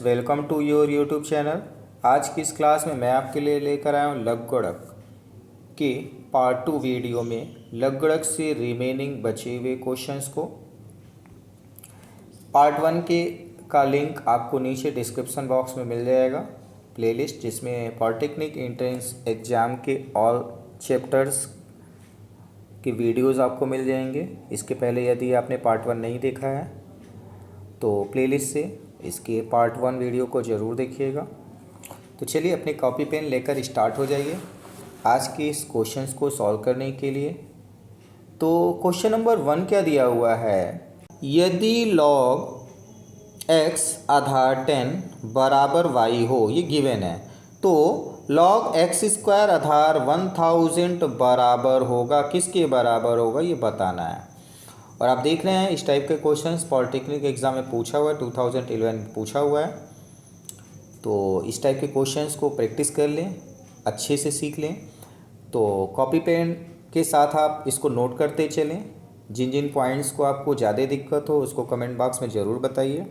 Welcome to your YouTube channel. आज की इस क्लास में मैं आपके लिए लेकर आया हूँ लघुगणक के पार्ट 2 वीडियो में लघुगणक से रिमेनिंग बचे हुए क्वेश्चंस को। पार्ट 1 के का लिंक आपको नीचे डिस्क्रिप्शन बॉक्स में मिल जाएगा, प्लेलिस्ट जिसमें पॉलिटेक्निक एंट्रेंस एग्ज़ाम के ऑल चैप्टर्स के वीडियोज़ आपको मिल जाएंगे। इसके पहले यदि आपने पार्ट 1 नहीं देखा है तो प्लेलिस्ट से इसके पार्ट 1 वीडियो को ज़रूर देखिएगा। तो चलिए अपनी कॉपी पेन लेकर स्टार्ट हो जाइए आज के इस क्वेश्चंस को सॉल्व करने के लिए। तो क्वेश्चन नंबर 1 क्या दिया हुआ है, यदि log x आधार 10 बराबर y हो, ये गिवन है, तो log x स्क्वायर आधार 1000 बराबर होगा, किसके बराबर होगा ये बताना है। और आप देख रहे हैं इस टाइप के क्वेश्चंस पॉलिटेक्निक एग्ज़ाम में पूछा हुआ है, 2011 में पूछा हुआ है। तो इस टाइप के क्वेश्चंस को प्रैक्टिस कर लें, अच्छे से सीख लें। तो कॉपी पेन के साथ आप इसको नोट करते चलें। जिन जिन पॉइंट्स को आपको ज़्यादा दिक्कत हो उसको कमेंट बॉक्स में ज़रूर बताइए।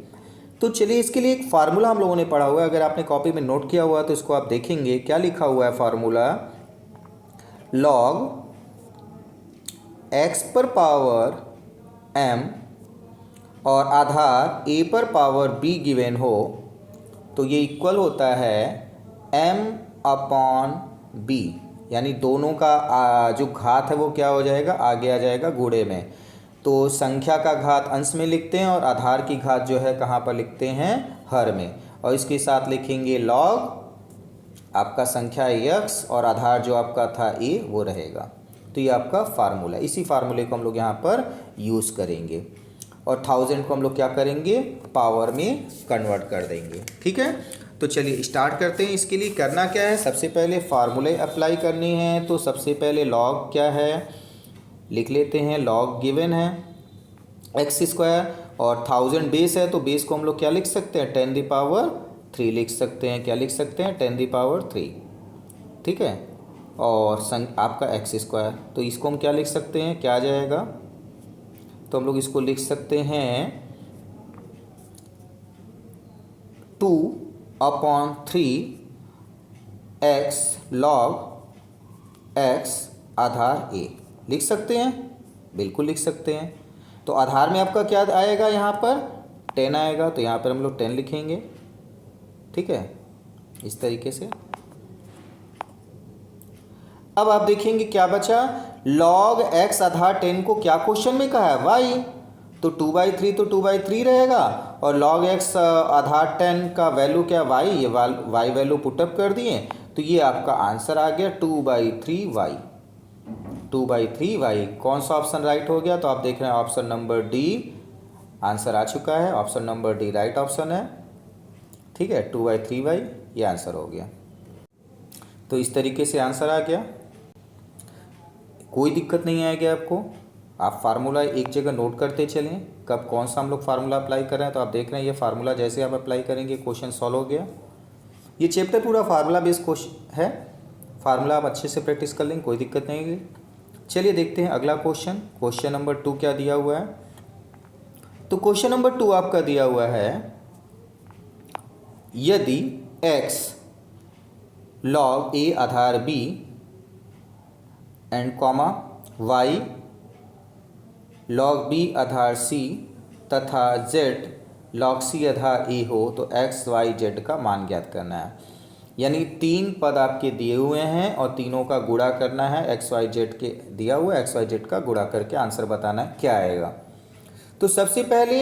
तो चलिए इसके लिए एक फार्मूला हम लोगों ने पढ़ा हुआ है, अगर आपने कॉपी में नोट किया हुआ है तो इसको आप देखेंगे क्या लिखा हुआ है फार्मूला। log x पर पावर m और आधार a पर पावर b गिवन हो तो ये इक्वल होता है m अपॉन b, यानी दोनों का जो घात है वो क्या हो जाएगा, आगे आ जाएगा गुणे में। तो संख्या का घात अंश में लिखते हैं और आधार की घात जो है कहाँ पर लिखते हैं, हर में। और इसके साथ लिखेंगे log आपका संख्या x और आधार जो आपका था a वो रहेगा। तो ये आपका फार्मूला, इसी फार्मूले को हम लोग यहाँ पर यूज़ करेंगे और 1000 को हम लोग क्या करेंगे, पावर में कन्वर्ट कर देंगे। ठीक है, तो चलिए स्टार्ट करते हैं। इसके लिए करना क्या है, सबसे पहले फार्मूले अप्लाई करनी है। तो सबसे पहले log क्या है लिख लेते हैं, log गिवन है x स्क्वायर और 1000 बेस है, तो बेस को हम लोग क्या लिख सकते हैं, 10³ लिख सकते हैं। क्या लिख सकते हैं, 10³ ठीक है। और आपका x स्क्वायर, तो इसको हम क्या लिख सकते हैं, क्या आ जाएगा, तो हम लोग इसको लिख सकते हैं 2/3 x log x Aadhaar a लिख सकते हैं, बिल्कुल लिख सकते हैं। तो आधार में आपका क्या आएगा, यहाँ पर 10 आएगा, तो यहाँ पर हम लोग 10 लिखेंगे। ठीक है, इस तरीके से। अब आप देखेंगे क्या बचा, log x आधार 10 को क्या क्वेश्चन में कहा है, y, तो 2/3 तो 2/3 रहेगा और log x आधार 10 का वैल्यू क्या, y, ये y वैल्यू पुटअप कर दिए, तो ये आपका आंसर आ गया 2/3y। 2/3y कौन सा ऑप्शन राइट हो गया, तो आप देख रहे हैं ऑप्शन नंबर डी आंसर आ चुका है। Option number D right option है। ठीक है, 2/3y ये आंसर हो गया। तो इस तरीके से आंसर आ गया, कोई दिक्कत नहीं आएगी आपको। आप फार्मूला एक जगह नोट करते चलें, कब कौन सा हम लोग फार्मूला अप्लाई कर रहे हैं। तो आप देख रहे हैं ये फार्मूला जैसे आप अप्लाई करेंगे क्वेश्चन सॉल्व हो गया। ये चैप्टर पूरा फार्मूला बेस्ड क्वेश्चन है, फार्मूला आप अच्छे से प्रैक्टिस कर लेंगे, कोई दिक्कत नहीं है। चलिए देखते हैं अगला क्वेश्चन। क्वेश्चन नंबर 2 क्या दिया हुआ है, तो क्वेश्चन नंबर 2 आपका दिया हुआ है, यदि x log a Aadhaar b and comma y log b Aadhaar c तथा z log c Aadhaar a हो तो x y z का मान ज्ञात करना है। यानी 3 पद आपके दिए हुए हैं और तीनों का गुणा करना है, x y z के दिया हुआ x y z का गुणा करके आंसर बताना है क्या आएगा। तो सबसे पहले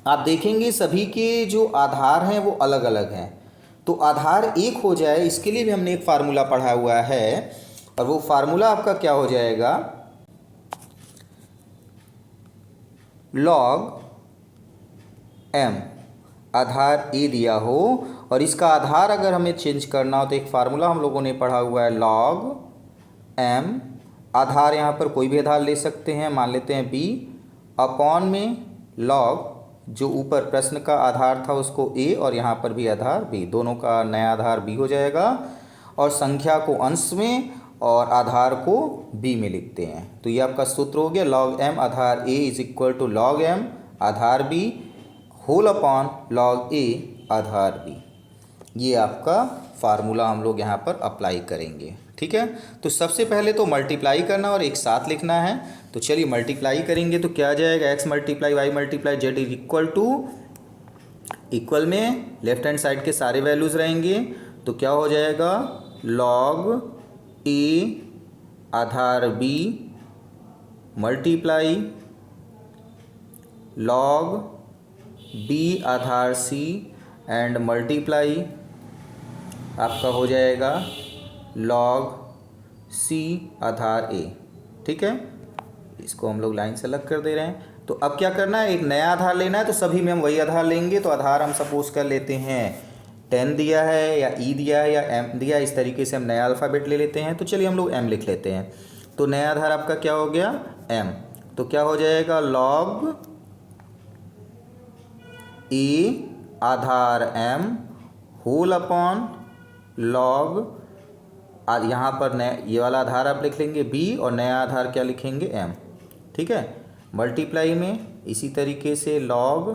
आप देखेंगे सभी के जो आधार हैं वो अलग अलग हैं, तो आधार 1 हो जाए इसके लिए भी हमने एक फार्मूला पढ़ा हुआ है और वो फार्मूला आपका क्या हो जाएगा, log m आधार a दिया हो और इसका आधार अगर हमें चेंज करना हो तो एक फार्मूला हम लोगों ने पढ़ा हुआ है, log m आधार यहाँ पर कोई भी आधार ले सकते हैं, मान लेते हैं b अपॉन में log जो ऊपर प्रश्न का आधार था उसको a और यहाँ पर भी आधार b, दोनों का नया आधार b हो जाएगा और संख्या को अंश में और आधार को b में लिखते हैं। तो ये आपका सूत्र हो गया, log m आधार a is equal to log m आधार b whole upon log a आधार बी, ये आपका फार्मूला हम लोग यहाँ पर अप्लाई करेंगे। ठीक है, तो सबसे पहले तो मल्टीप्लाई करना और एक साथ लिखना है। तो चलिए मल्टीप्लाई करेंगे तो क्या आ जाएगा, x multiply y multiply z is equal to, equal में लेफ्ट हैंड साइड के सारे वैल्यूज़ रहेंगे, तो क्या हो जाएगा लॉग ए आधार बी मल्टीप्लाई लॉग बी आधार सी एंड मल्टीप्लाई आपका हो जाएगा लॉग सी आधार ए। ठीक है, इसको हम लोग लाइन से अलग कर दे रहे हैं। तो अब क्या करना है, एक नया आधार लेना है, तो सभी में हम वही आधार लेंगे। तो आधार हम सपोज कर लेते हैं 10 दिया है या ई दिया है या एम दिया है, इस तरीके से हम नया अल्फ़ाबेट ले लेते हैं। तो चलिए हम लोग एम लिख लेते हैं। तो नया आधार आपका क्या हो गया एम, तो क्या हो जाएगा log a Aadhaar M whole upon log, यहाँ पर नया ये वाला आधार आप लिख लेंगे बी और नया आधार क्या लिखेंगे एम। ठीक है, मल्टीप्लाई में इसी तरीके से लॉग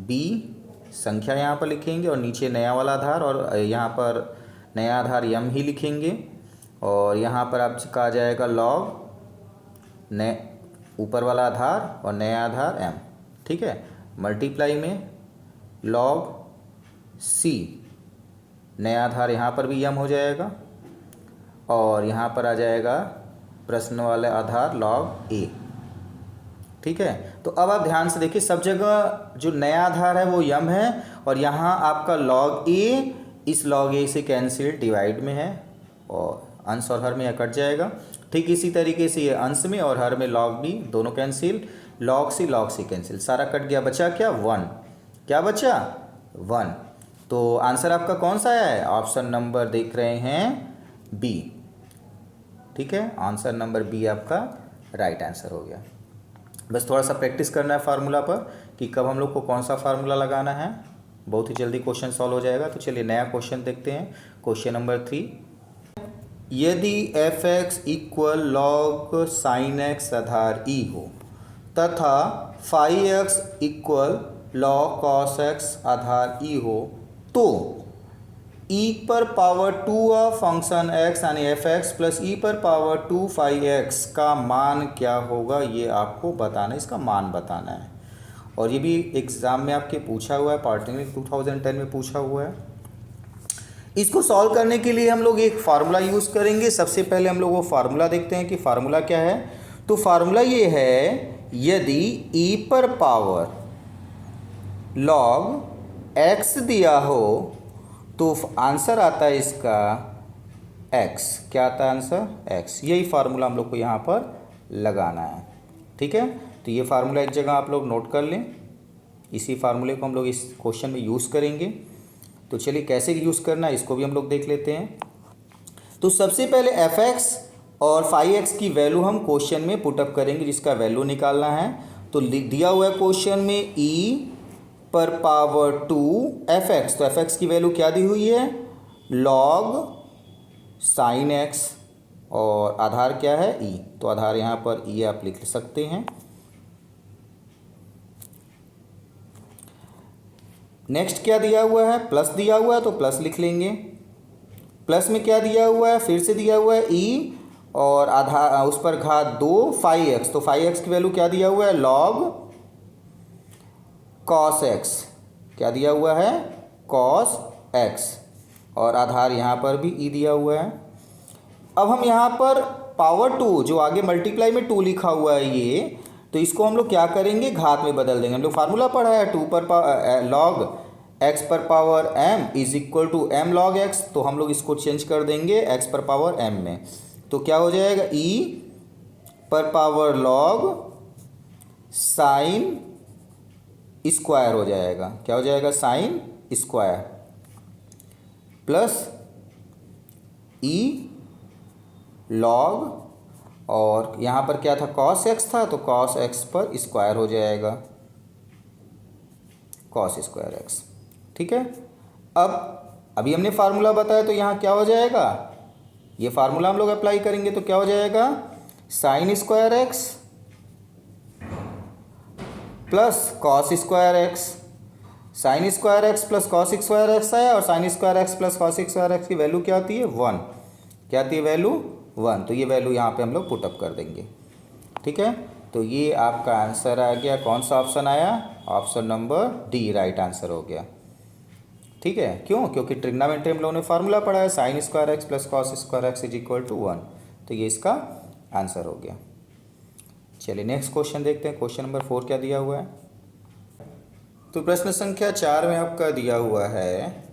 बी संख्या यहाँ पर लिखेंगे और नीचे नया वाला आधार, और यहाँ पर नया आधार एम ही लिखेंगे, और यहाँ पर आपका आ जाएगा लॉग नए ऊपर वाला आधार और नया आधार एम। ठीक है, मल्टीप्लाई में लॉग सी नया आधार यहाँ पर भी एम हो जाएगा, और यहाँ पर आ जाएगा प्रश्न वाले आधार लॉग ए। ठीक है, तो अब आप ध्यान से देखिए, सब जगह जो नया आधार है वो यम है, और यहाँ आपका लॉग ए इस लॉग ए से कैंसिल डिवाइड में है, और अंश और हर में यह कट जाएगा। ठीक इसी तरीके से ये अंश में और हर में लॉग बी दोनों कैंसिल, लॉग सी कैंसिल, सारा कट गया, बचा क्या 1, क्या बचा 1। तो आंसर आपका कौन सा है, ऑप्शन नंबर देख रहे हैं बी। ठीक है, आंसर नंबर बी आपका राइट आंसर हो गया। बस थोड़ा सा प्रैक्टिस करना है फार्मूला पर कि कब हम लोग को कौन सा फार्मूला लगाना है, बहुत ही जल्दी क्वेश्चन सॉल्व हो जाएगा। तो चलिए नया क्वेश्चन देखते हैं, क्वेश्चन नंबर 3। यदि f x equal log sine x आधार ई हो तथा phi x equal log cos x आधार ई हो, तो e पर पावर 2 ऑफ फंक्शन x यानी एफ एक्स प्लस ई पर पावर 2 फाई एक्स का मान क्या होगा, ये आपको बताना है, इसका मान बताना है। और ये भी एग्ज़ाम में आपके पूछा हुआ है, पॉलिटेक्निक 2010 में पूछा हुआ है। इसको सॉल्व करने के लिए हम लोग एक फार्मूला यूज़ करेंगे। सबसे पहले हम लोग वो फार्मूला देखते हैं कि फार्मूला क्या है। तो फार्मूला ये है, यदि e पर पावर लॉग x दिया हो तो आंसर आता है इसका x, क्या आता है आंसर x। यही फार्मूला हम लोग को यहाँ पर लगाना है। ठीक है, तो ये फार्मूला एक जगह आप लोग नोट कर लें, इसी फार्मूले को हम लोग इस क्वेश्चन में यूज़ करेंगे। तो चलिए कैसे यूज़ करना है इसको भी हम लोग देख लेते हैं। तो सबसे पहले एफ एक्स और फाई एक्स की वैल्यू हम क्वेश्चन में पुटअप करेंगे, जिसका वैल्यू निकालना है। तो दिया हुआ है क्वेश्चन में ई पर पावर 2 एफ एक्स, तो एफ एक्स की वैल्यू क्या दी हुई है लॉग साइन एक्स, और आधार क्या है ई, तो आधार यहाँ पर ई आप लिख सकते हैं। नेक्स्ट क्या दिया हुआ है, प्लस दिया हुआ है तो प्लस लिख लेंगे। प्लस में क्या दिया हुआ है, फिर से दिया हुआ है ई और आधार उस पर घात 2 फाई एक्स, तो फाई एक्स की वैल्यू क्या दिया हुआ है लॉग कॉस एक्स, क्या दिया हुआ है कॉस एक्स, और आधार यहाँ पर भी ई दिया हुआ है। अब हम यहाँ पर पावर 2 जो आगे मल्टीप्लाई में 2 लिखा हुआ है ये, तो इसको हम लोग क्या करेंगे घात में बदल देंगे। हम लोग फार्मूला पढ़ा है 2 पर लॉग एक्स पर power m is equal to m log x, तो हम लोग इसको चेंज कर देंगे एक्स पर पावर एम में। तो क्या हो जाएगा ई पर पावर लॉग साइन स्क्वायर हो जाएगा, क्या हो जाएगा साइन स्क्वायर प्लस ई लॉग, और यहाँ पर क्या था कॉस एक्स था, तो कॉस एक्स पर स्क्वायर हो जाएगा कॉस स्क्वायर एक्स। ठीक है, अब अभी हमने फार्मूला बताया तो यहाँ क्या हो जाएगा, ये फार्मूला हम लोग अप्लाई करेंगे तो क्या हो जाएगा sign square x plus cos square x, sign square x plus cos square x है और sign square x plus cos square x की वैल्यू क्या आती है 1। क्या आती है वैल्यू 1। तो ये वैल्यू यहाँ पे हम लोग पुटअप कर देंगे। ठीक है, तो ये आपका आंसर आ गया। कौन सा ऑप्शन आया? Option number D right answer हो गया। ठीक है, क्यों? क्योंकि ट्रिग्नोमेट्री हम लोगों ने फार्मूला पढ़ा है sine square x plus cos square x is equal to 1। तो ये इसका आंसर हो गया। चलिए नेक्स्ट क्वेश्चन देखते हैं। क्वेश्चन नंबर 4 क्या दिया हुआ है? तो प्रश्न संख्या 4 में आपका दिया हुआ है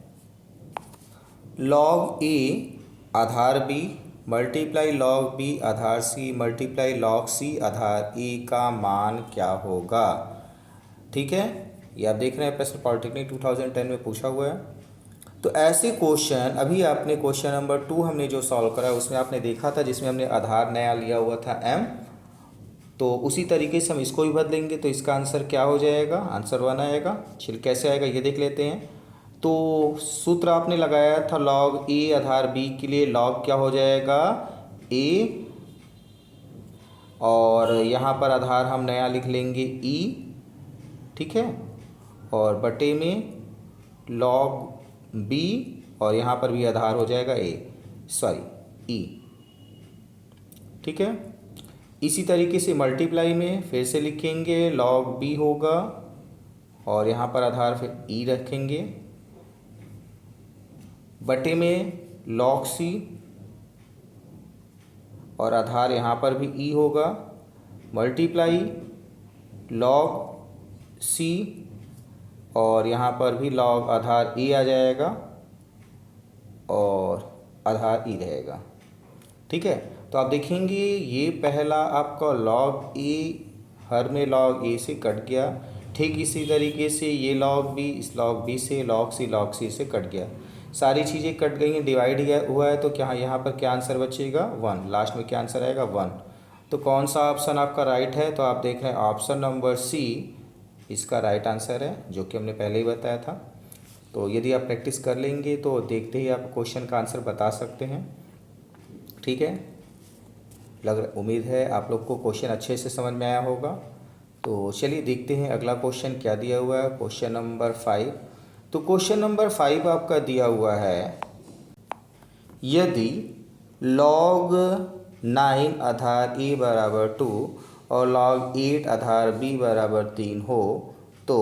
लॉग ए आधार बी मल्टीप्लाई लॉग बी आधार सी मल्टीप्लाई लॉग सी आधार ए का मान क्या होगा। ठीक है, ये आप देख रहे हैं प्रश्न पॉलिटेक्निक 2010 में पूछा हुआ है। तो ऐसे क्वेश्चन अभी आपने क्वेश्चन नंबर 2 हमने जो सॉल्व करा उसमें आपने देखा था, जिसमें हमने आधार नया लिया हुआ था m। तो उसी तरीके से हम इसको भी बदलेंगे तो इसका आंसर क्या हो जाएगा? आंसर 1 आएगा। चलिए कैसे आएगा ये देख लेते हैं। तो सूत्र आपने लगाया था लॉग ए आधार बी के लिए, लॉग क्या हो जाएगा ए, और यहाँ पर आधार हम नया लिख लेंगे ई। ठीक है, और बटे में लॉग बी, और यहाँ पर भी आधार हो जाएगा ई। ठीक है, इसी तरीके से मल्टीप्लाई में फिर से लिखेंगे लॉग बी होगा, और यहाँ पर आधार फिर ई रखेंगे, बटे में लॉग सी, और आधार यहाँ पर भी ई होगा, मल्टीप्लाई लॉग सी, और यहाँ पर भी लॉग आधार ई आ जाएगा और आधार ई रहेगा। ठीक है, तो आप देखेंगे ये पहला आपका लॉग ए हर में लॉग ए से कट गया। ठीक इसी तरीके से ये लॉग बी इस लॉग बी से, लॉग सी से कट गया। सारी चीज़ें कट गई हैं, डिवाइड हुआ है, तो क्या यहाँ पर क्या आंसर बचेगा 1। लास्ट में क्या आंसर आएगा 1। तो कौन सा ऑप्शन आपका राइट है? तो आप देख रहे हैं ऑप्शन नंबर सी इसका राइट आंसर है, जो कि हमने पहले ही बताया था। तो यदि आप प्रैक्टिस कर लेंगे तो देखते ही आप क्वेश्चन का आंसर बता सकते हैं। ठीक है, उम्मीद है आप लोग को क्वेश्चन अच्छे से समझ में आया होगा। तो चलिए देखते हैं अगला क्वेश्चन क्या दिया हुआ है। Question number 5। तो क्वेश्चन नंबर 5 आपका दिया हुआ है यदि log 9 आधार a बराबर 2 और log 8 आधार b बराबर 3 हो तो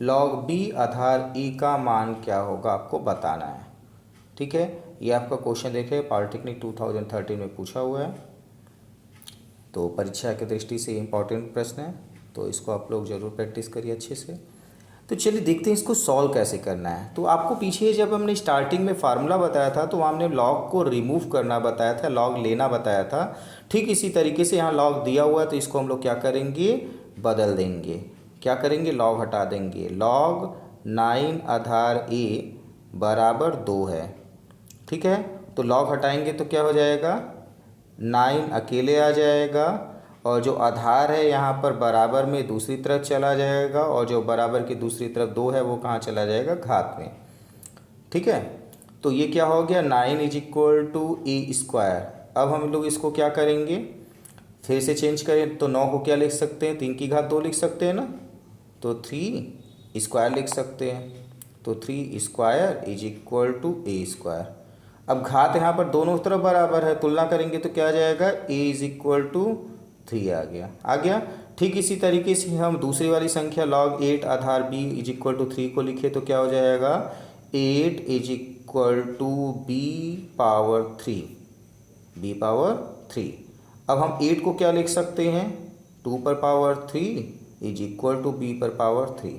log b आधार e का मान क्या होगा, आपको बताना है। ठीक है, ये आपका क्वेश्चन देखें पॉलिटेक्निक 2013 में पूछा हुआ है। तो परीक्षा की दृष्टि से इम्पॉर्टेंट प्रश्न है, तो इसको आप लोग ज़रूर प्रैक्टिस करिए अच्छे से। तो चलिए देखते हैं इसको सॉल्व कैसे करना है। तो आपको पीछे जब हमने स्टार्टिंग में फार्मूला बताया था तो हमने लॉग को रिमूव करना बताया था, लॉग लेना बताया था। ठीक इसी तरीके से यहाँ लॉग दिया हुआ है तो इसको हम लोग क्या करेंगे, बदल देंगे। क्या करेंगे, लॉग हटा देंगे। लॉग 9 आधार a बराबर 2 है। ठीक है, तो लॉग हटाएंगे तो क्या हो जाएगा, 9 अकेले आ जाएगा, और जो आधार है यहाँ पर बराबर में दूसरी तरफ चला जाएगा, और जो बराबर की दूसरी तरफ 2 है वो कहाँ चला जाएगा, घात में। ठीक है, तो ये क्या हो गया 9 is equal to a square. अब हम लोग इसको क्या करेंगे, फिर से चेंज करें तो 9 को क्या लिख सकते हैं, 3 की घात 2 लिख सकते हैं ना, तो 3 स्क्वायर लिख सकते हैं। तो 3 square is equal to a square. अब घात यहाँ पर दोनों तरफ बराबर है, तुलना करेंगे तो क्या आ जाएगा, ए इज इक्वल टू 3 आ गया। ठीक इसी तरीके से हम दूसरी वाली संख्या log 8 आधार b इज इक्वल टू 3 को लिखे तो क्या हो जाएगा, 8 is equal to b power 3। अब हम 8 को क्या लिख सकते हैं, 2 पर power 3 is equal to b पर पावर 3।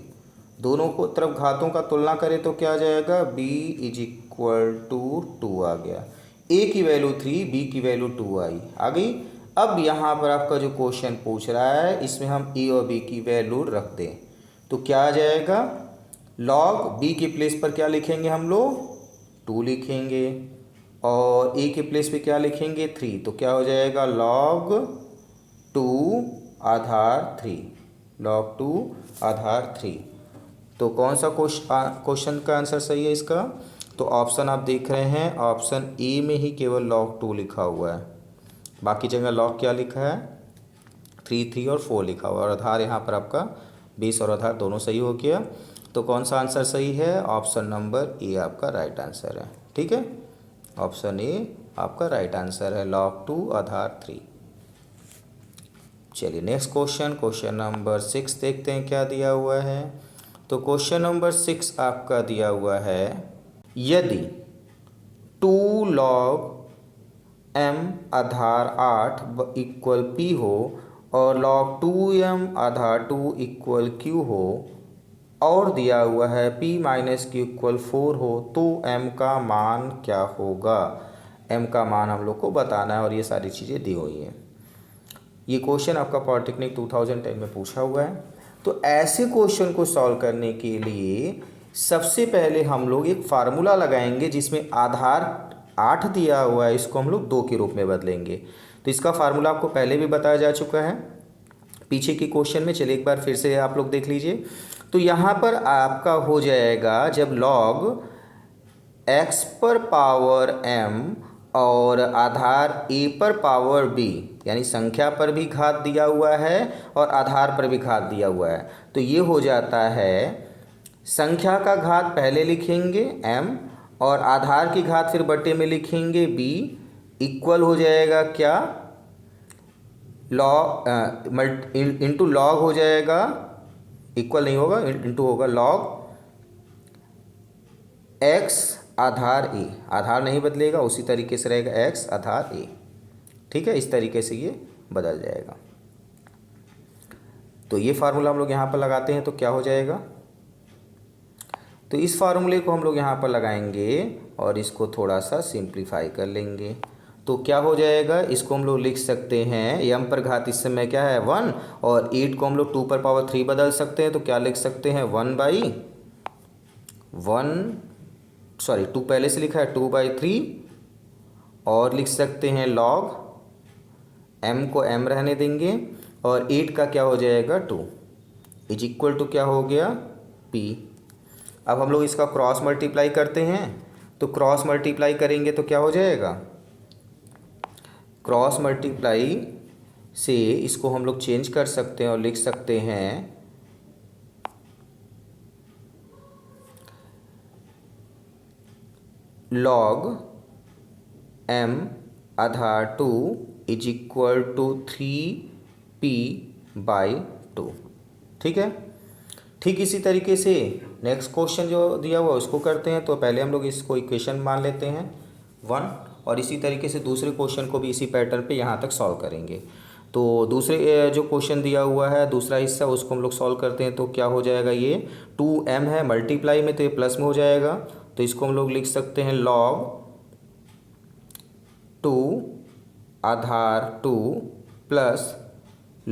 दोनों को तरफ घातों का तुलना करें तो क्या आ जाएगा, b इज इक्वल टू 2 आ गया। a की वैल्यू 3, b की वैल्यू 2 आ गई। अब यहाँ पर आपका जो क्वेश्चन पूछ रहा है इसमें हम a और b की वैल्यू रख दें तो क्या आ जाएगा, log b के प्लेस पर क्या लिखेंगे हम लोग, 2 लिखेंगे, और a के प्लेस पे क्या लिखेंगे, 3। तो क्या हो जाएगा, log 2 आधार 3। तो कौन सा क्वेश्चन का आंसर सही है इसका, तो ऑप्शन आप देख रहे हैं, ऑप्शन ए में ही केवल log 2 लिखा हुआ है, बाकी जगह log क्या लिखा है, 3 और 4 लिखा हुआ है, और आधार यहाँ पर आपका 20 और आधार दोनों सही हो गया। तो कौन सा आंसर सही है? ऑप्शन नंबर ए आपका राइट आंसर है। ठीक है, ऑप्शन ए आपका राइट आंसर है, log 2 आधार 3। चलिए नेक्स्ट क्वेश्चन, क्वेश्चन नंबर 6 देखते हैं क्या दिया हुआ है। तो क्वेश्चन नंबर 6 आपका दिया हुआ है, यदि 2 log m आधार 8 इक्वल p हो और log 2m आधार 2 इक्वल q हो और दिया हुआ है p माइनस q इक्वल 4 हो, तो m का मान क्या होगा? m का मान हम लोग को बताना है और ये सारी चीज़ें दी हुई हैं। ये क्वेश्चन आपका पॉलिटेक्निक 2010 में पूछा हुआ है। तो ऐसे क्वेश्चन को सॉल्व करने के लिए सबसे पहले हम लोग एक फार्मूला लगाएंगे जिसमें आधार 8 दिया हुआ है, इसको हम लोग 2 के रूप में बदलेंगे। तो इसका फार्मूला आपको पहले भी बताया जा चुका है पीछे के क्वेश्चन में। चलिए एक बार फिर से आप लोग देख लीजिए। तो यहाँ पर आपका हो जाएगा, जब log x पर पावर m और आधार a पर पावर b, यानी संख्या पर भी घात दिया हुआ है और आधार पर भी घात दिया हुआ है, तो ये हो जाता है संख्या का घात पहले लिखेंगे m और आधार की घात फिर बटे में लिखेंगे b, इक्वल हो जाएगा क्या? लॉग इंटू लॉग हो जाएगा, इक्वल नहीं होगा, इंटू होगा लॉग x आधार a, आधार नहीं बदलेगा, उसी तरीके से रहेगा x आधार a। ठीक है, इस तरीके से ये बदल जाएगा। तो ये फार्मूला हम लोग यहाँ पर लगाते हैं तो क्या हो जाएगा? तो इस फार्मूले को हम लोग यहाँ पर लगाएंगे और इसको थोड़ा सा सिंप्लीफाई कर लेंगे। तो क्या हो जाएगा? इसको हम लोग लिख सकते हैं, m पर घात इस समय क्या है 1 और 8 को हम लोग 2 पर पावर 3 बदल सकते हैं। तो क्या लिख सकते हैं 2 पहले से लिखा है 2/3 और लिख सकते हैं log m को m रहने देंगे और 8 का क्या हो जाएगा 2 इज इक्वल टू क्या हो गया p। अब हम लोग इसका क्रॉस मल्टीप्लाई करते हैं। तो क्रॉस मल्टीप्लाई करेंगे तो क्या हो जाएगा? क्रॉस मल्टीप्लाई से इसको हम लोग चेंज कर सकते हैं और लिख सकते हैं log m आधार 2 इज इक्वल टू 3p/2। ठीक है, ठीक इसी तरीके से नेक्स्ट क्वेश्चन जो दिया हुआ उसको करते हैं। तो पहले हम लोग इसको इक्वेशन मान लेते हैं 1 और इसी तरीके से दूसरे क्वेश्चन को भी इसी पैटर्न पे यहाँ तक सॉल्व करेंगे। तो दूसरे जो क्वेश्चन दिया हुआ है दूसरा हिस्सा उसको हम लोग सॉल्व करते हैं। तो क्या हो जाएगा? ये 2m है मल्टीप्लाई में, तो ये प्लस में हो जाएगा। तो इसको हम लोग लिख सकते हैं log 2 आधार 2 प्लस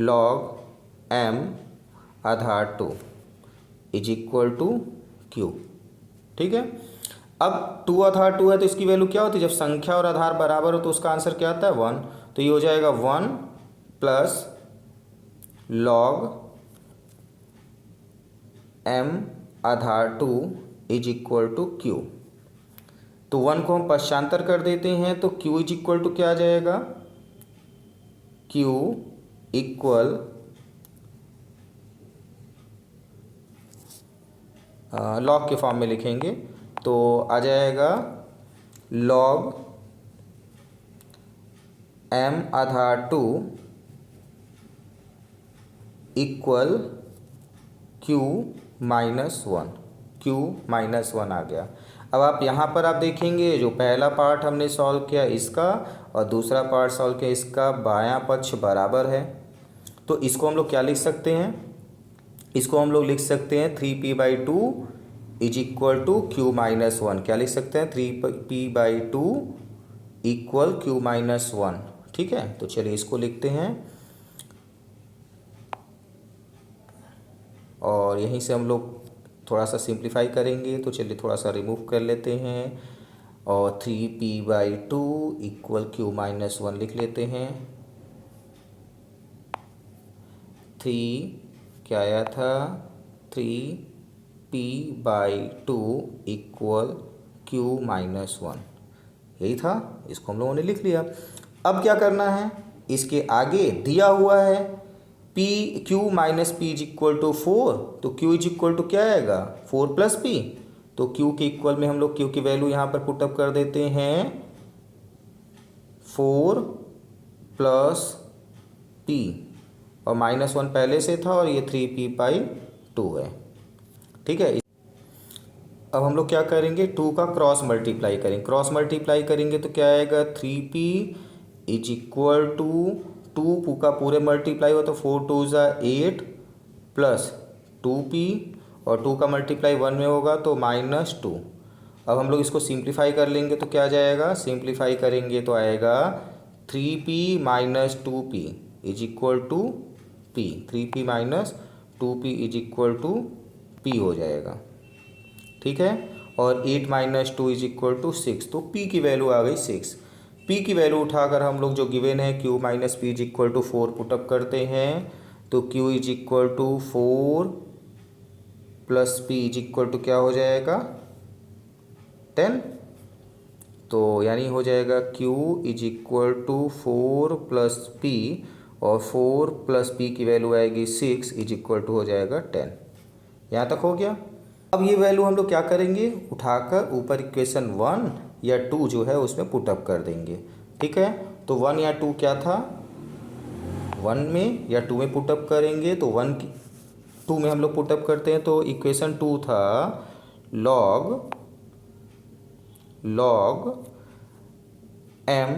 log m आधार 2 इज इक्वल टू q। ठीक है, अब 2 आधार 2 है तो इसकी वैल्यू क्या होती है? जब संख्या और आधार बराबर हो तो उसका आंसर क्या आता है 1। तो ये हो जाएगा 1 प्लस log m आधार 2 इज इक्वल टू q। तो 1 को हम पश्चांतर कर देते हैं तो q इज इक्वल टू क्या आ जाएगा? q इक्वल लॉग के फॉर्म में लिखेंगे तो आ जाएगा log m आधार 2 equal q minus 1, q minus 1 आ गया। अब आप यहाँ पर आप देखेंगे जो पहला पार्ट हमने सॉल्व किया इसका और दूसरा पार्ट सॉल्व किया इसका, बायां पक्ष बराबर है। तो इसको हम लोग क्या लिख सकते हैं? इसको हम लोग लिख सकते हैं 3p/2 is equal to q minus 1। क्या लिख सकते हैं? 3p/2 equal q minus 1। ठीक है, तो चलिए इसको लिखते हैं और यहीं से हम लोग थोड़ा सा सिंप्लीफाई करेंगे। तो चलिए थोड़ा सा रिमूव कर लेते हैं और 3p/2 इक्वल q माइनस 1 लिख लेते हैं। 3 क्या आया था? 3p/2 इक्वल q माइनस 1, यही था। इसको हम लोगों ने लिख लिया। अब क्या करना है? इसके आगे दिया हुआ है p q minus p is equal to 4, तो क्यू इज इक्वल टू क्या आएगा 4 प्लस पी। तो क्यू के इक्वल में हम लोग क्यू की वैल्यू यहाँ पर पुटअप कर देते हैं 4 प्लस पी, और -1 पहले से था और ये 3p/2 है। ठीक है, अब हम लोग क्या करेंगे 2 का क्रॉस मल्टीप्लाई करेंगे। क्रॉस मल्टीप्लाई करेंगे तो क्या आएगा 3p इज इक्वल टू 2 का पूरे मल्टीप्लाई हो तो 4 2 = 8 प्लस 2p, और 2 का मल्टीप्लाई 1 में होगा तो -2। अब हम लोग इसको सिंप्लीफाई कर लेंगे तो क्या आ जाएगा, सिंप्लीफाई करेंगे तो आएगा 3p - 2p is equal to p, 3p - 2p is equal to p हो जाएगा। ठीक है, और 8 - 2 इज इक्वल टू 6, तो p की वैल्यू आ गई 6। p की वैल्यू उठाकर हम लोग जो गिवन है q - p is equal to 4 put up करते हैं, तो q is equal to 4 plus p is equal to क्या हो जाएगा 10। तो यानी हो जाएगा q is equal to 4 plus p, और 4 प्लस p की वैल्यू आएगी 6 इज इक्वल टू हो जाएगा 10। यहाँ तक हो गया। अब ये वैल्यू हम लोग क्या करेंगे, उठाकर ऊपर इक्वेशन 1 या 2 जो है उसमें पुटअप कर देंगे। ठीक है, तो 1 या 2 क्या था, 1 में या 2 में पुटअप करेंगे, तो 2 में हम लोग पुटअप करते हैं तो इक्वेशन 2 था लॉग m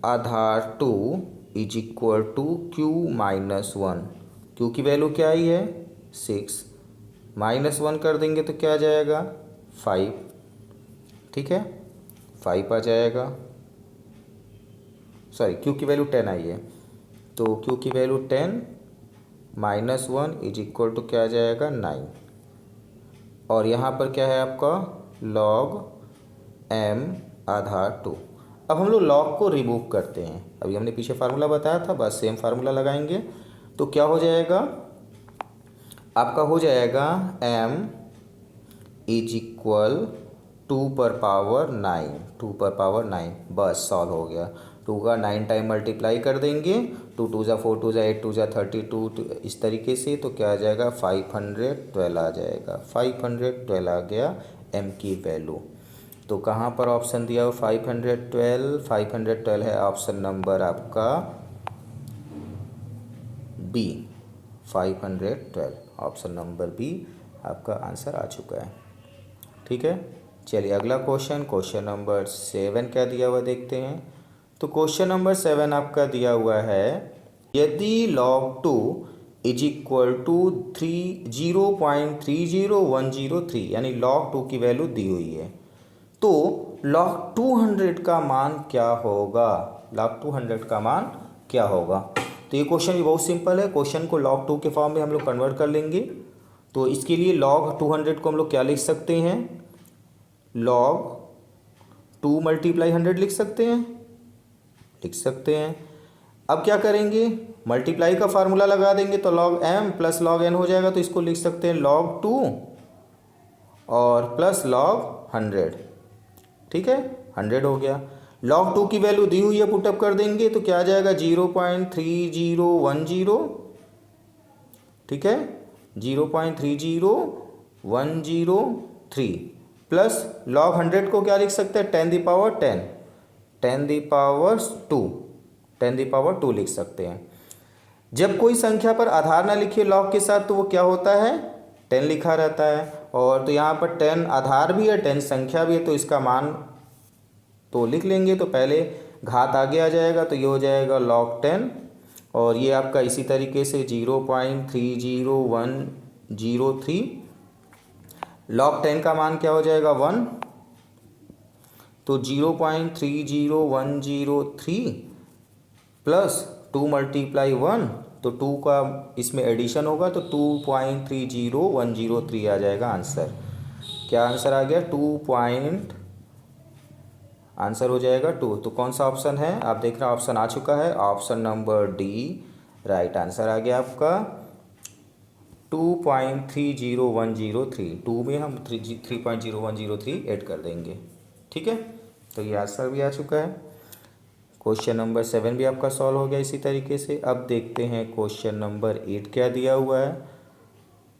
आधार 2 is equal to q - 1। q की वैल्यू क्या आई है 6, -1 कर देंगे तो क्या आ जाएगा 5। ठीक है, 5 आ जाएगा, सॉरी q की वैल्यू 10 आई है, तो q की वैल्यू 10 -1 इज इक्वल टू क्या आ जाएगा 9। और यहाँ पर क्या है आपका log m आधार 2। अब हम लोग log को रिमूव करते हैं, अभी हमने पीछे फार्मूला बताया था, बस सेम फार्मूला लगाएंगे तो क्या हो जाएगा आपका, हो जाएगा m इज इक्वल 2 पर पावर 9, बस सॉल्व हो गया। 2 का 9 टाइम मल्टीप्लाई कर देंगे, 2 2 ज़ा 4 2 ज़ा 8 2 ज़ा 32, इस तरीके से, तो क्या आ जाएगा 512 आ जाएगा। 512 आ गया m की वैल्यू। तो कहाँ पर ऑप्शन दिया हो 512 है ऑप्शन नंबर आपका बी, 512 ऑप्शन नंबर बी आपका आंसर आ चुका है। ठीक है, चलिए अगला क्वेश्चन नंबर 7 क्या दिया हुआ देखते हैं। तो क्वेश्चन नंबर 7 आपका दिया हुआ है, यदि log 2 इज इक्वल टू 0.30103, यानी log 2 की वैल्यू दी हुई है, तो log 200 का मान क्या होगा, log 200 का मान क्या होगा। तो ये क्वेश्चन भी बहुत सिंपल है, क्वेश्चन को log 2 के फॉर्म में हम लोग कन्वर्ट कर लेंगे। तो इसके लिए log 200 को हम लोग क्या लिख सकते हैं, log 2 × 100 लिख सकते हैं। अब क्या करेंगे, मल्टीप्लाई का फार्मूला लगा देंगे तो log m plus log n हो जाएगा, तो इसको लिख सकते हैं log 2 और प्लस log 100। ठीक है, 100 हो गया। log 2 की वैल्यू दी हुई है, पुटअप कर देंगे तो क्या आ जाएगा 0.3010। ठीक है, 0.30103 प्लस log 100 को क्या लिख सकते हैं 10⁻2 लिख सकते हैं। जब कोई संख्या पर आधार ना लिखिए log के साथ तो वो क्या होता है 10 लिखा रहता है, और तो यहाँ पर 10 आधार भी है 10 संख्या भी है, तो इसका मान तो लिख लेंगे, तो पहले घात आगे आ जाएगा तो ये हो जाएगा log 10, और ये आपका इसी तरीके से 0.30103, log 10 का मान क्या हो जाएगा 1, तो 0.30103 प्लस 2 × 1, तो 2 का इसमें एडिशन होगा तो 2.30103 आ जाएगा आंसर। क्या आंसर आ गया आंसर हो जाएगा 2। तो कौन सा ऑप्शन है, आप देख रहे हैं ऑप्शन आ चुका है, option number D right answer आ गया आपका 2.30103। 2 में हम 3.0103 ऐड कर देंगे। ठीक है, तो ये आंसर भी आ चुका है। क्वेश्चन नंबर 7 भी आपका सॉल्व हो गया इसी तरीके से। अब देखते हैं क्वेश्चन नंबर 8 क्या दिया हुआ है।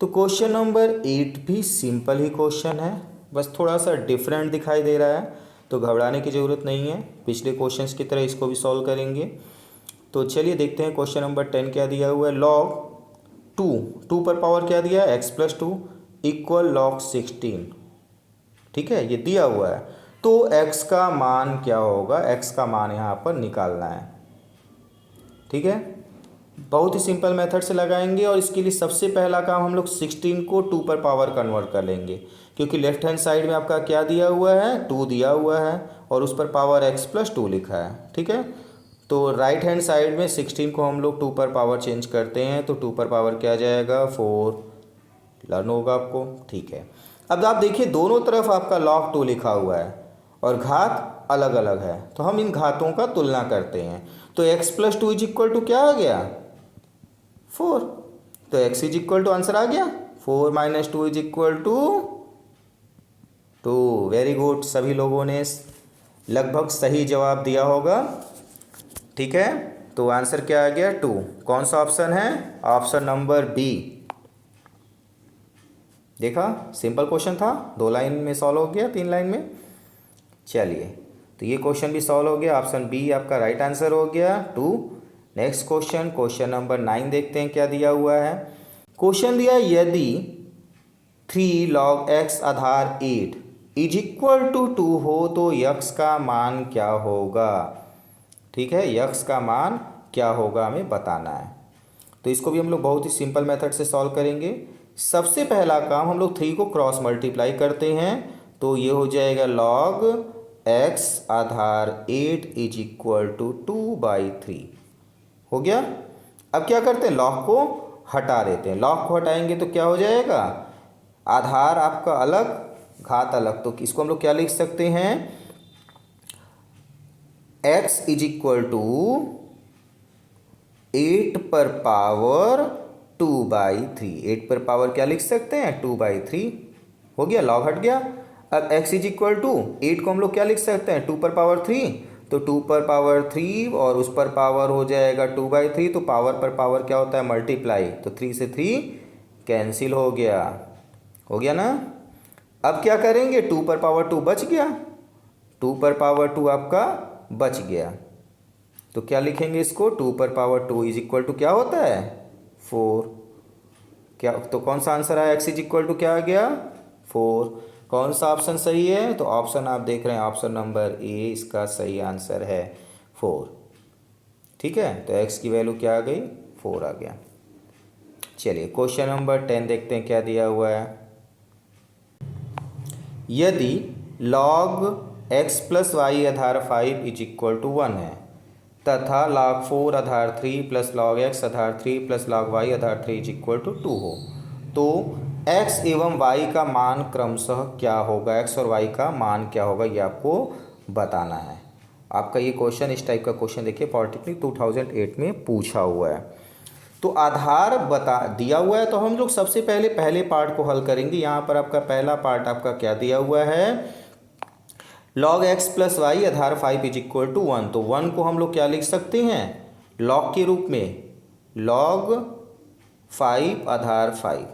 तो क्वेश्चन नंबर 8 भी सिंपल ही क्वेश्चन है, बस थोड़ा सा डिफरेंट दिखाई दे रहा है, तो घबराने की ज़रूरत नहीं है। पिछले क्वेश्चंस की तरह इसको भी सॉल्व करेंगे। तो चलिए देखते हैं क्वेश्चन नंबर 10 क्या दिया हुआ है। लॉग टू पर पावर क्या दिया है, x+2 इक्वल लॉग 16। ठीक है, ये दिया हुआ है। तो x का मान क्या होगा, x का मान यहाँ पर निकालना है। ठीक है, बहुत ही सिंपल मेथड से लगाएंगे और इसके लिए सबसे पहला काम हम लोग 16 को 2 पर पावर कन्वर्ट कर लेंगे, क्योंकि लेफ्ट हैंड साइड में आपका क्या दिया हुआ है, 2 दिया हुआ है और उस पर पावर x+2 लिखा है। ठीक है, तो राइट हैंड साइड में 16 को हम लोग 2 पर पावर चेंज करते हैं, तो 2 पर पावर क्या आ जाएगा, 4। लर्न होगा आपको। ठीक है, अब आप देखिए दोनों तरफ आपका log 2 लिखा हुआ है और घात अलग अलग है, तो हम इन घातों का तुलना करते हैं। तो x+2 इज इक्वल टू क्या आ गया, 4। तो x is equal to answer आ गया 4 - 2 is equal to 2। Very good, सभी लोगों ने लगभग सही जवाब दिया होगा। ठीक है, तो आंसर क्या आ गया, 2। कौन सा ऑप्शन है, ऑप्शन नंबर बी। देखा, सिंपल क्वेश्चन था, 2 लाइन में सॉल्व हो गया, 3 लाइन में। चलिए, तो ये क्वेश्चन भी सॉल्व हो गया, ऑप्शन बी आपका राइट आंसर हो गया, 2। नेक्स्ट क्वेश्चन, क्वेश्चन नंबर 9 देखते हैं क्या दिया हुआ है। क्वेश्चन दिया, यदि 3 log x आधार 8 इज इक्वल टू 2 हो तो यक्स का मान क्या होगा। ठीक है, यक्स का मान क्या होगा हमें बताना है। तो इसको भी हम लोग बहुत ही सिंपल मेथड से सॉल्व करेंगे। सबसे पहला काम हम लोग 3 को क्रॉस मल्टीप्लाई करते हैं, तो ये हो जाएगा log x आधार 8 इज इक्वल टू 2/3 हो गया। अब क्या करते हैं, log को हटा देते हैं। log को हटाएंगे तो क्या हो जाएगा, आधार आपका अलग घात अलग, तो इसको हम लोग क्या लिख सकते हैं, x इज इक्वल टू 8 पर पावर 2/3। 8 पर पावर क्या लिख सकते हैं, 2/3 हो गया, log हट गया। अब x इज इक्वल टू 8 को हम लोग क्या लिख सकते हैं, 2 पर पावर 3, तो 2 पर पावर 3 और उस पर पावर हो जाएगा 2/3, तो पावर पर पावर क्या होता है, मल्टीप्लाई, तो 3 से 3 कैंसिल हो गया ना। अब क्या करेंगे, 2 पर पावर 2 बच गया, 2 पर पावर 2 आपका बच गया, तो क्या लिखेंगे इसको, 2 पर पावर 2 इज इक्वल टू क्या होता है, 4। क्या, तो कौन सा आंसर आया, x इज इक्वल टू क्या आ गया, 4। कौन सा ऑप्शन सही है, तो ऑप्शन आप देख रहे हैं, ऑप्शन नंबर ए इसका सही आंसर है, 4। ठीक है, तो x की वैल्यू क्या आ गई, 4 आ गया। चलिए क्वेश्चन नंबर 10 देखते हैं क्या दिया हुआ है। यदि log x प्लस वाई आधार 5 इज इक्वल टू 1 है तथा log 4 आधार 3 प्लस log x आधार 3 प्लस log y आधार 3 इज इक्वल टू 2 हो, तो x एवं y का मान क्रमशः क्या होगा, x और y का मान क्या होगा, ये आपको बताना है। आपका ये क्वेश्चन, इस टाइप का क्वेश्चन देखिए पॉलिटेक्निक 2008 में पूछा हुआ है। तो आधार बता दिया हुआ है, तो हम लोग सबसे पहले पार्ट को हल करेंगे। यहाँ पर आपका पहला पार्ट आपका क्या दिया हुआ है, log x प्लस वाई आधार 5 इज इक्वल टू 1, तो 1 को हम लोग क्या लिख सकते हैं, log के रूप में, log 5 आधार 5,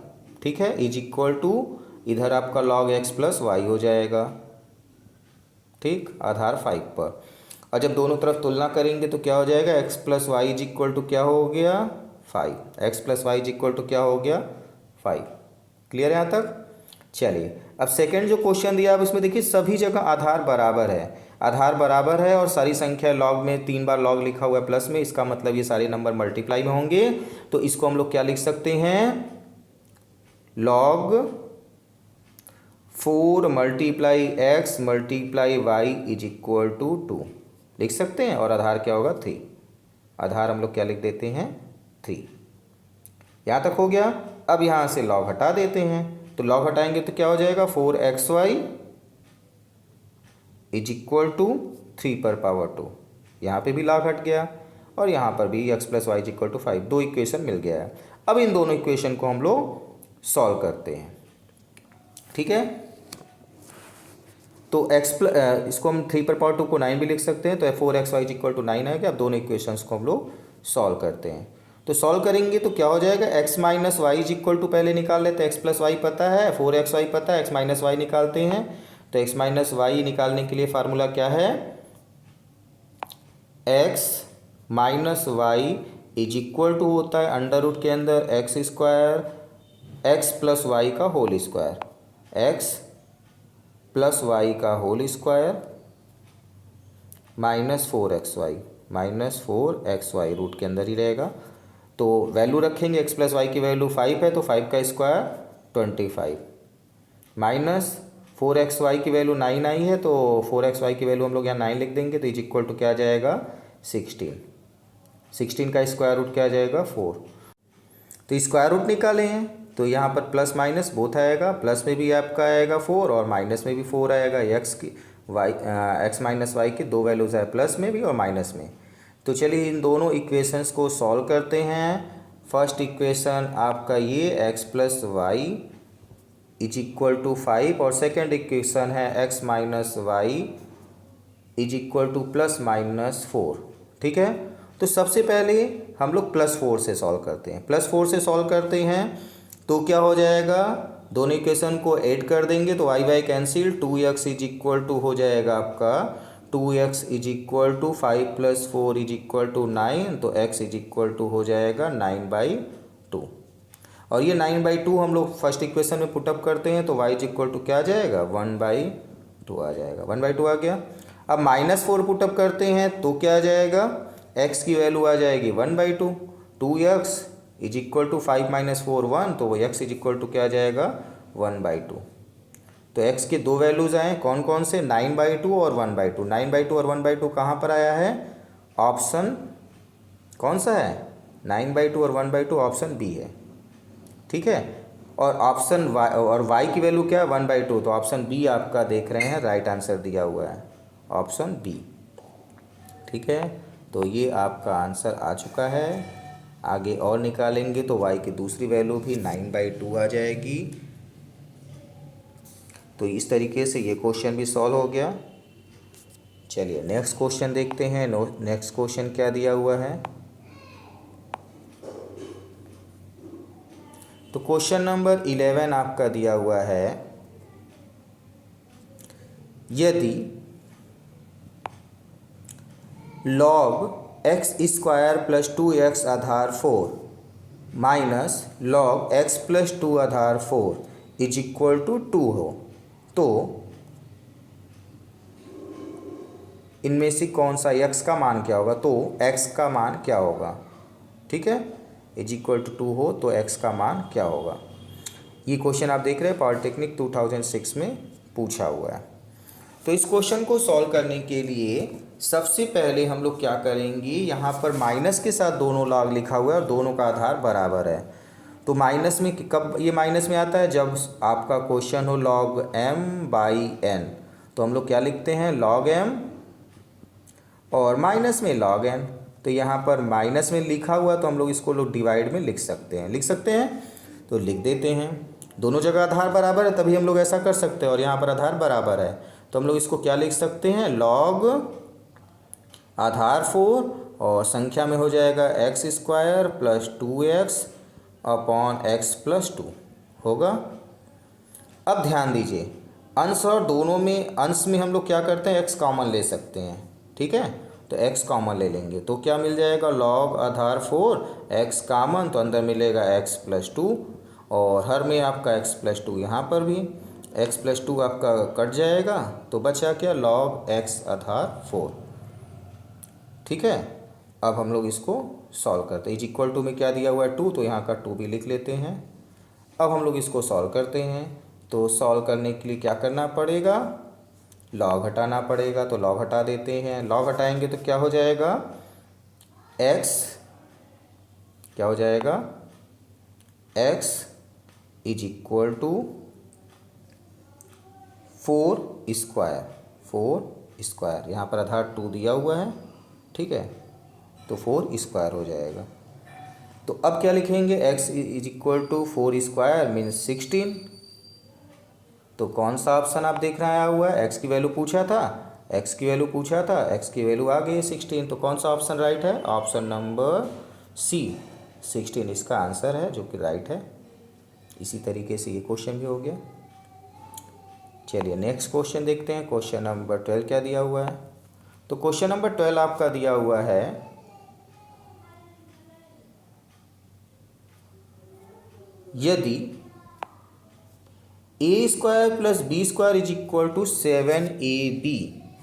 ठीक है, इज इक्वल टू इधर आपका log x प्लस वाई हो जाएगा, ठीक, आधार 5 पर। और जब दोनों तरफ तुलना करेंगे तो क्या हो जाएगा, x plus y is equal to क्या हो गया, 5। x plus y is equal to क्या हो गया, 5। क्लियर है यहाँ तक। चलिए अब सेकंड जो क्वेश्चन दिया, अब इसमें देखिए सभी जगह आधार बराबर है, आधार बराबर है और सारी संख्या लॉग में 3 बार लॉग लिखा हुआ है प्लस में, इसका मतलब ये सारे नंबर मल्टीप्लाई में होंगे, तो इसको हम लोग क्या लिख सकते हैं, log 4 multiply x multiply y is equal to 2 लिख सकते हैं, और आधार क्या होगा, 3। आधार हम लोग क्या लिख देते हैं, 3। यहाँ तक हो गया। अब यहाँ से log हटा देते हैं, तो log हटाएंगे तो क्या हो जाएगा, 4xy इज इक्वल टू 3 पर पावर 2। यहाँ पे भी log हट गया और यहाँ पर भी x plus y is equal to 5। दो इक्वेशन मिल गया है। अब इन दोनों इक्वेशन को हम लोग सॉल्व करते हैं, ठीक है। तो इसको हम 3/2 को 9 भी लिख सकते हैं, तो 4xy इक्वल टू 9 है कि अब दोनों इक्वेशंस को हम लोग सॉल्व करते हैं। तो सॉल्व करेंगे तो क्या हो जाएगा, x minus y equal to पहले निकाल लेते हैं, x प्लस वाई पता है, 4xy पता है, x माइनस वाई निकालते हैं। तो x माइनस वाई निकालने के लिए फार्मूला क्या है, x minus y equal to होता है अंडर रूट के अंदर x square x plus y का whole square, x plus y का होल स्क्वायर -4xy रूट के अंदर ही रहेगा। तो वैल्यू रखेंगे, x प्लस वाई की वैल्यू 5 है तो 5 का स्क्वायर 25, -4xy की वैल्यू 9 आई है तो 4xy की वैल्यू हम लोग यहाँ 9 लिख देंगे, तो इज इक्वल टू क्या आ जाएगा 16 का स्क्वायर रूट क्या आ जाएगा 4। तो स्क्वायर रूट निकाले हैं तो यहाँ पर प्लस माइनस बोथ आएगा, प्लस में भी आपका आएगा 4 और माइनस में भी 4 आएगा। एक्स माइनस वाई की दो वैल्यूज़ है, प्लस में भी और माइनस में। तो चलिए इन दोनों इक्वेशंस को सॉल्व करते हैं। फर्स्ट इक्वेशन आपका ये x plus y is equal to 5 और सेकेंड इक्वेशन है x minus y is equal to plus minus 4। ठीक है, तो सबसे पहले हम लोग +4 से सॉल्व करते हैं। +4 से सॉल्व करते हैं तो क्या हो जाएगा, दोनों इक्वेशन को ऐड कर देंगे तो y cancel, 2x is equal to हो जाएगा आपका 2x is equal to 5 + 4 is equal to 9, तो x इज इक्वल टू हो जाएगा 9/2। और ये 9/2 हम लोग फर्स्ट इक्वेशन में पुटअप करते हैं तो y इज इक्वल टू क्या आ जाएगा 1/2 आ जाएगा, 1/2 आ गया। अब -4 पुटअप करते हैं तो क्या आ जाएगा, x की वैल्यू आ जाएगी 1/2, 2x इज इक्वल टू 5 - 4 1, तो वो x इज इक्वल टू क्या आ जाएगा 1/2। तो x के दो वैल्यूज़ आए कौन कौन से, 9/2 और 1/2। 9/2 और 1/2 कहाँ पर आया है, ऑप्शन कौन सा है, 9/2 और 1/2 ऑप्शन बी है। ठीक है, और ऑप्शन y और y की वैल्यू क्या है 1/2, तो ऑप्शन बी आपका देख रहे हैं राइट आंसर दिया हुआ है, ऑप्शन बी। ठीक है, तो ये आपका आंसर आ चुका है। आगे और निकालेंगे तो y की दूसरी वैल्यू भी 9/2 आ जाएगी। तो इस तरीके से ये क्वेश्चन भी सॉल्व हो गया। चलिए नेक्स्ट क्वेश्चन देखते हैं। नेक्स्ट क्वेश्चन क्या दिया हुआ है, तो क्वेश्चन नंबर 11 आपका दिया हुआ है, यदि log x² + 2x आधार 4 माइनस log x + 2 आधार 4 इज इक्वल टू 2 हो, तो इनमें से कौन सा x का मान क्या होगा, तो x का मान क्या होगा। ठीक है, इज इक्वल टू 2 हो तो x का मान क्या होगा। ये क्वेश्चन आप देख रहे हैं पॉलिटेक्निक 2006 में पूछा हुआ है। तो इस क्वेश्चन को सॉल्व करने के लिए सबसे पहले हम लोग क्या करेंगे, यहाँ पर माइनस के साथ दोनों log लिखा हुआ है और दोनों का आधार बराबर है। तो माइनस में कब ये माइनस में आता है, जब आपका क्वेश्चन हो log m/n, तो हम लोग क्या लिखते हैं log m और माइनस में log n। तो यहाँ पर माइनस में लिखा हुआ तो हम लोग इसको लोग डिवाइड में लिख सकते हैं, तो लिख देते हैं। दोनों जगह आधार बराबर है तभी हम लोग ऐसा कर सकते हैं, और यहाँ पर आधार बराबर है तो हम लोग इसको क्या लिख सकते हैं, log आधार 4 और संख्या में हो जाएगा x² + 2x अपॉन x + 2 होगा। अब ध्यान दीजिए, अंश और दोनों में, अंश में हम लोग क्या करते हैं x कॉमन ले सकते हैं। ठीक है, तो x कॉमन ले लेंगे तो क्या मिल जाएगा, log आधार 4 x कॉमन, तो अंदर मिलेगा x + 2 और हर में आपका x + 2, यहाँ पर भी x + 2 आपका कट जाएगा तो बचा क्या log x आधार 4। ठीक है, अब हम लोग इसको सॉल्व करते हैं। इज इक्वल टू में क्या दिया हुआ है 2, तो यहाँ का 2 भी लिख लेते हैं। अब हम लोग इसको सॉल्व करते हैं, तो सॉल्व करने के लिए क्या करना पड़ेगा, log हटाना पड़ेगा, तो log हटा देते हैं। log हटाएंगे तो क्या हो जाएगा, x क्या हो जाएगा, x इज इक्वल टू 4², यहाँ पर आधार 2 दिया हुआ है। ठीक है, तो 4² हो जाएगा। तो अब क्या लिखेंगे, x is equal to 4² means 16, तो कौन सा ऑप्शन आप देख रहे हैं आया हुआ है? एक्स की वैल्यू पूछा था, एक्स की वैल्यू पूछा था, एक्स की वैल्यू आ गई 16। तो कौन सा ऑप्शन राइट है? ऑप्शन नंबर सी 16 इसका आंसर है, जो कि राइट है। इसी तरीके से ये क्वेश्चन भी हो गया। चलिए नेक्स्ट क्वेश्चन देखते हैं। क्वेश्चन नंबर 12 क्या दिया हुआ है? तो क्वेश्चन नंबर 12 आपका दिया हुआ है, यदि a square plus b square is equal to 7ab,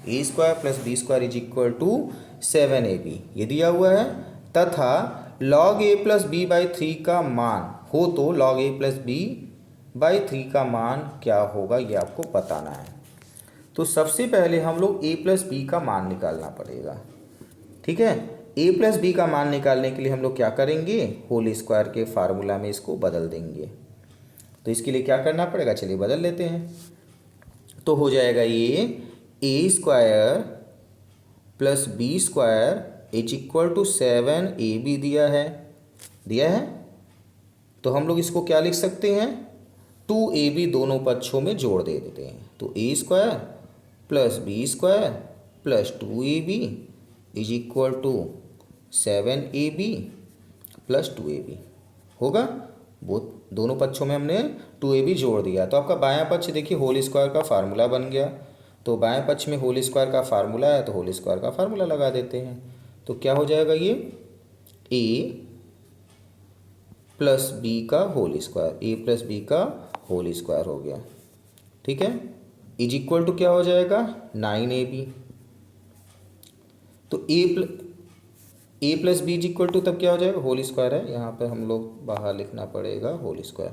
a square plus b square is equal to 7ab ये दिया हुआ है, तथा log a plus b by 3 का मान हो तो log a plus b by 3 का मान क्या होगा, ये आपको बताना है। तो सबसे पहले हम लोग a प्लस बी का मान निकालना पड़ेगा। ठीक है, a प्लस बी का मान निकालने के लिए हम लोग क्या करेंगे? होल स्क्वायर के फार्मूला में इसको बदल देंगे। तो इसके लिए क्या करना पड़ेगा? चलिए बदल लेते हैं। तो हो जाएगा ये a square plus b square is equal to 7ab दिया है। तो हम लोग इसको क्या लिख सकते हैं? 2ab दोनों पक्षों में जोड़ दे देते हैं। तो a square plus b square plus 2ab is equal to 7ab plus 2ab होगा। वो दोनों पक्षों में हमने 2ab जोड़ दिया। तो आपका बायां पक्ष देखिए होल स्क्वायर का फार्मूला बन गया। तो बाएं पक्ष में होल स्क्वायर का फार्मूला है, तो होल स्क्वायर का फार्मूला लगा देते हैं। तो क्या हो जाएगा? ये a प्लस बी का होल स्क्वायर, ए प्लस बी का होल स्क्वायर हो गया। ठीक है, इज इक्वल टू क्या हो जाएगा? 9ab। तो a plus b is equal to तब क्या हो जाएगा? होल स्क्वायर है, यहाँ पर हम लोग बाहर लिखना पड़ेगा होल स्क्वायर।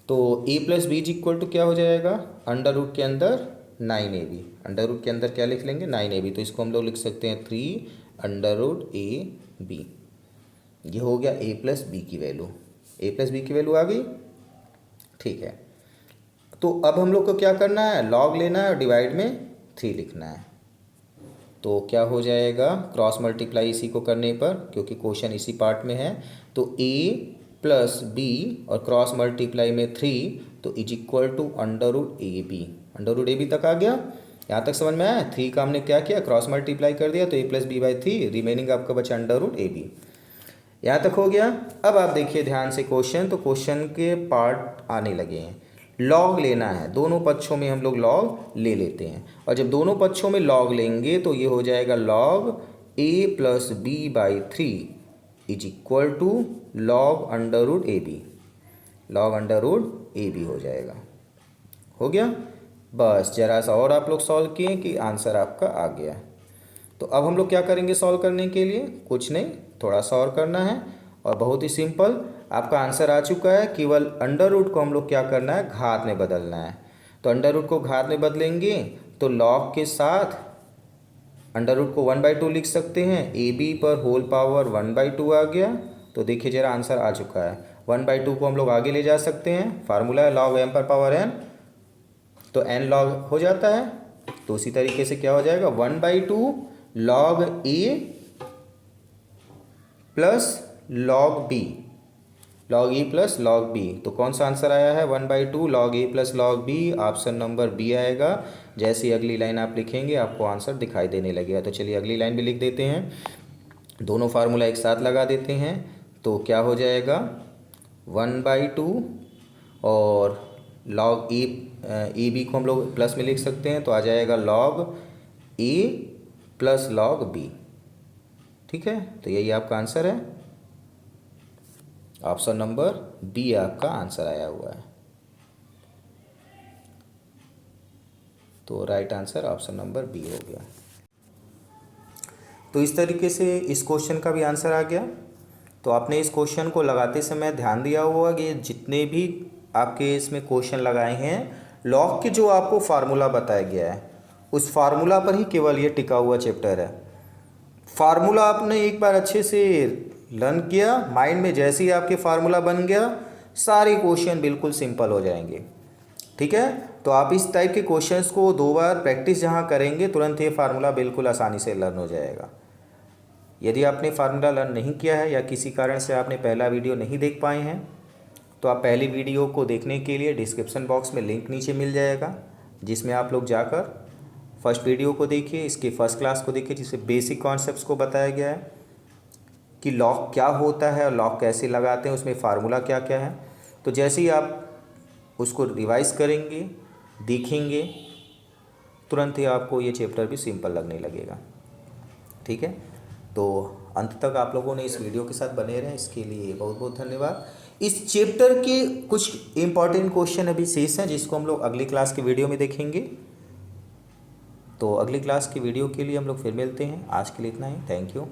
तो a plus b is equal to क्या हो जाएगा? अंडर रूट के अंदर 9ab, अंडर रूट के अंदर क्या लिख लेंगे? 9ab। तो इसको हम लोग लिख सकते हैं 3 अंडर रूट ab। ये हो गया ए प्लस बी की वैल्यू, ए प्लस बी की वैल्यू आ गई। ठीक है, तो अब हम लोग को क्या करना है? लॉग लेना है और डिवाइड में 3 लिखना है। तो क्या हो जाएगा? क्रॉस मल्टीप्लाई इसी को करने पर, क्योंकि क्वेश्चन इसी पार्ट में है। तो a प्लस बी और क्रॉस मल्टीप्लाई में 3, तो is equal to under root a b. Under root a b तक आ गया, यहाँ तक समझ में आया? 3 का हमने क्या किया? क्रॉस मल्टीप्लाई कर दिया, तो a plus b by 3, remaining आपका बचा अंडर रूट ए बी। यहाँ तक हो गया। अब आप देखिए ध्यान से क्वेश्चन, तो क्वेश्चन के पार्ट आने लगे हैं। लॉग लेना है, दोनों पक्षों में हम लोग लॉग ले लेते हैं। और जब दोनों पक्षों में लॉग लेंगे तो ये हो जाएगा log a plus b by 3 is equal to log under root a b, log under root a b हो जाएगा। हो गया? बस जरा सा और आप लोग सॉल्व किए कि आंसर आपका आ गया। तो अब हम लोग क्या करेंगे सॉल्व करने के लिए? कुछ नहीं, थोड़ा सा और करना है और बहुत ही सिंपल, आपका आंसर आ चुका है। केवल अंडर रूट को हम लोग क्या करना है? घात में बदलना है। तो अंडर रूट को घात में बदलेंगे तो लॉग के साथ अंडर रूट को 1/2 लिख सकते हैं। ए बी पर होल पावर 1/2 आ गया। तो देखिए जरा आंसर आ चुका है। 1/2 को हम लोग आगे ले जा सकते हैं, फार्मूला है लॉग m पर पावर n, तो n लॉग हो जाता है। तो उसी तरीके से क्या हो जाएगा? 1/2 log a plus log b, log a plus log b. तो कौन सा आंसर आया है? 1/2 log a plus log b, option number B आएगा। जैसे ही अगली लाइन आप लिखेंगे आपको आंसर दिखाई देने लगेगा। तो चलिए अगली लाइन भी लिख देते हैं, दोनों फार्मूला एक साथ लगा देते हैं। तो क्या हो जाएगा? 1/2 और लॉग ए बी को हम लोग प्लस में लिख सकते हैं, तो आ जाएगा log a plus log b. ठीक है, तो यही आपका आंसर है। ऑप्शन नंबर बी आपका आंसर आया हुआ है। तो right answer option number b हो गया। तो इस तरीके से इस क्वेश्चन का भी आंसर आ गया। तो आपने इस क्वेश्चन को लगाते समय ध्यान दिया होगा कि जितने भी आपके इसमें क्वेश्चन लगाए हैं, लॉग के जो आपको फार्मूला बताया गया है उस फार्मूला पर ही केवल ये टिका हुआ चैप्टर है। फार्मूला आपने एक बार अच्छे से लर्न किया, माइंड में जैसे ही आपके फार्मूला बन गया सारे क्वेश्चन बिल्कुल सिंपल हो जाएंगे। ठीक है, तो आप इस टाइप के क्वेश्चंस को 2 बार प्रैक्टिस जहाँ करेंगे तुरंत ये फार्मूला बिल्कुल आसानी से लर्न हो जाएगा। यदि आपने फार्मूला लर्न नहीं किया है या किसी कारण से आपने पहला वीडियो नहीं देख पाए हैं तो आप पहली वीडियो को देखने के लिए डिस्क्रिप्शन बॉक्स में लिंक नीचे मिल जाएगा, जिसमें आप लोग जाकर फर्स्ट वीडियो को देखिए, इसकी फर्स्ट क्लास को देखिए, जिसमें बेसिक कॉन्सेप्ट्स को बताया गया है कि लॉक क्या होता है और लॉक कैसे लगाते हैं, उसमें फार्मूला क्या क्या है। तो जैसे ही आप उसको रिवाइज करेंगे, देखेंगे, तुरंत ही आपको ये चैप्टर भी सिंपल लगने लगेगा। ठीक है, तो अंत तक आप लोगों ने इस वीडियो के साथ बने रहें, इसके लिए बहुत बहुत धन्यवाद। इस चैप्टर के कुछ इम्पॉर्टेंट क्वेश्चन अभी शेष हैं, जिसको हम लोग अगली क्लास की वीडियो में देखेंगे। तो अगली क्लास की वीडियो के लिए हम लोग फिर मिलते हैं। आज के लिए इतना ही। Thank you.